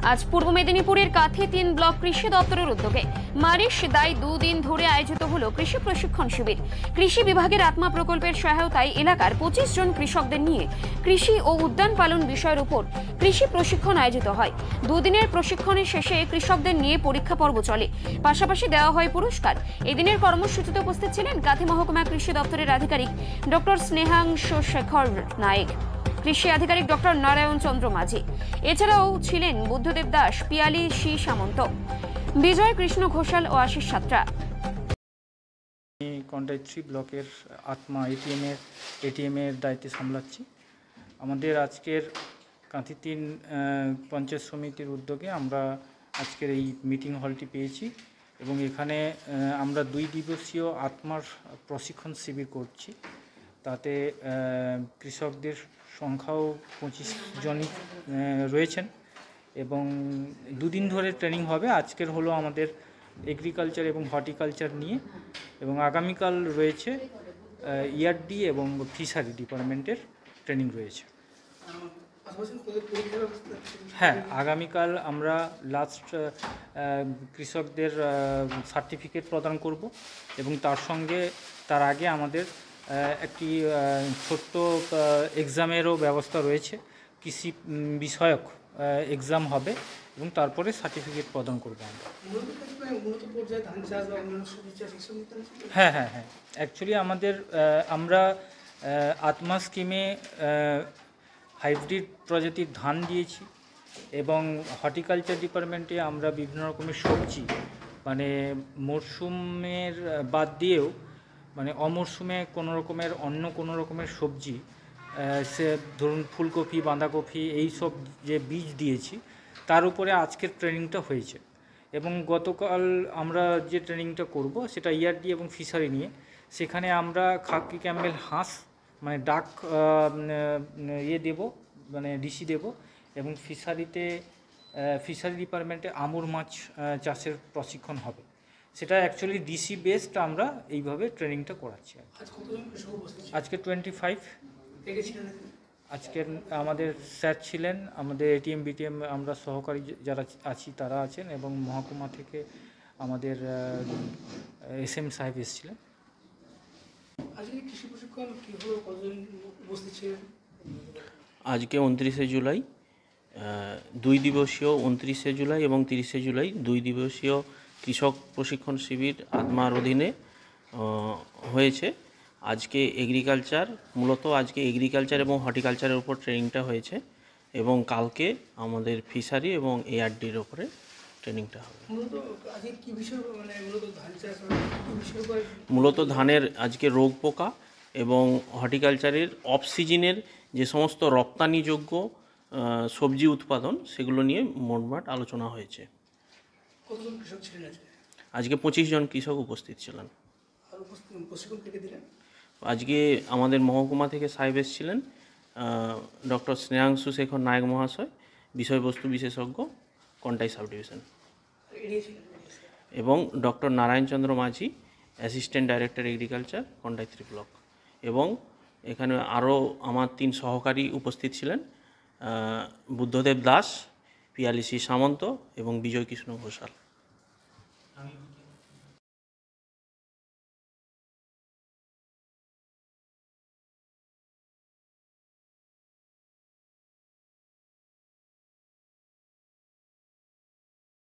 আজ পূর্ব মেদিনীপুরের কাথি 3 ব্লক কৃষি দপ্তরের উদ্যোগে মারিশ দায় 2 দিন ধরে আয়োজিত হলো কৃষি প্রশিক্ষণ শিবির। কৃষি বিভাগের আত্মা প্রকল্পের সহায়তায় এলাকার 25 জন কৃষকদের নিয়ে কৃষি ও উদ্যান পালন বিষয়ের উপর কৃষি প্রশিক্ষণ আয়োজিত হয়। 2 দিনের প্রশিক্ষণের শেষে কৃষকদের নিয়ে পরীক্ষা পর্ব চলে, পাশাপাশি দেওয়া হয় পুরস্কার। এদিনের কর্মসূচিতে উপস্থিত ছিলেন কাথি মহকুমা কৃষি দপ্তরের আধিকারিক ডক্টর স্নেহাংশু শেখর নায়েক, কৃষি আধিকারিক ডক্টর নারায়ণ চন্দ্র মাঝি। এছাড়াও ছিলেন বুদ্ধদেব দাস, পিয়ালি সি সামন্ত, বিজয় কৃষ্ণ ঘোষাল ও আশিস সাত্রা। কন্টাই 3 ব্লকের আত্মা এটিএম এর দায়িত্বে সামলাচ্ছি। আমাদের আজকের কাঁথি 3 পঞ্চায়েত সমিতির উদ্যোগে আমরা আজকের এই মিটিং হলটি পেয়েছি এবং এখানে আমরা 2 দিবসীয় আত্মার প্রশিক্ষণ শিবির করছি। তাতে কৃষকদের সংখ্যাও 25 জনই রয়েছেন এবং 2 দিন ধরে ট্রেনিং হবে। আজকের হলো আমাদের এগ্রিকালচার এবং হর্টিকালচার নিয়ে, এবং আগামীকাল রয়েছে ইয়ারডি এবং ফিশারি ডিপার্টমেন্টের ট্রেনিং রয়েছে। হ্যাঁ, আগামীকাল আমরা লাস্ট কৃষকদের সার্টিফিকেট প্রদান করব এবং তার আগে আমাদের একটি ছোট্ট এক্সামেরও ব্যবস্থা রয়েছে। কৃষি বিষয়ক এক্সাম হবে এবং তারপরে সার্টিফিকেট প্রদান করবো আমরা। হ্যাঁ, অ্যাকচুয়ালি আমরা আত্মা স্কিমে হাইব্রিড প্রজাতির ধান দিয়েছি এবং হর্টিকালচার ডিপার্টমেন্টে আমরা বিভিন্ন রকমের সবজি, মানে মরশুমের বাদ দিয়েও, মানে অমরশুমে কোনো রকমের সবজি, সে ধরুন ফুলকপি, বাঁধাকপি, এই সব যে বীজ দিয়েছি, তার উপরে আজকের ট্রেনিংটা হয়েছে। এবং গতকাল আমরা যে ট্রেনিংটা করব সেটা ইয়ারডি এবং ফিশারি নিয়ে। সেখানে আমরা খাকি ক্যাম্বেল হাঁস, মানে ডাক দেব, মানে ডিসি দেব, এবং ফিশারি ডিপার্টমেন্টে আমুর মাছ চাষের প্রশিক্ষণ হবে। সেটা অ্যাকচুয়ালি ডিসি বেসড আমরা এইভাবে ট্রেনিংটা করাচ্ছি। আজকে 25 আজকের আমাদের স্যার ছিলেন, আমাদের এটিএম বিটিএম আমরা সহকারী যারা আছি তারা আছেন, এবং মহকুমা থেকে আমাদের এসএম সাহেব এসেছিলেন। আজকে 29শে জুলাই 2 দিবসীয় 29শে জুলাই এবং 30শে জুলাই 2 দিবসীয় কৃষক প্রশিক্ষণ শিবির আত্মার অধীনে হয়েছে। আজকে এগ্রিকালচার এবং হর্টিকালচারের উপর ট্রেনিংটা হয়েছে, এবং কালকে আমাদের ফিশারি এবং এআরডির উপরে ট্রেনিংটা হবে। মূলত ধানের আজকে রোগ পোকা এবং হর্টিকালচারের অফ সিজনের যে সমস্ত রপ্তানিযোগ্য সবজি উৎপাদন, সেগুলো নিয়ে মোটমাট আলোচনা হয়েছে। আজকে 25 জন কৃষক উপস্থিত ছিলেন। আজকে আমাদের মহকুমা থেকে সাহেব এসেছিলেন ডক্টর স্নেহাংশু শেখর নায়েক মহাশয়, বিষয়বস্তু বিশেষজ্ঞ, কন্টাই সাব ডিভিশন, এবং ডক্টর নারায়ণ চন্দ্র মাঝি, assistant director agriculture, Contai 3 block. এবং এখানে আরও আমার 3 সহকারী উপস্থিত ছিলেন, বুদ্ধদেব দাস, পিয়ালি সি সামন্ত এবং বিজয় কৃষ্ণ ঘোষাল।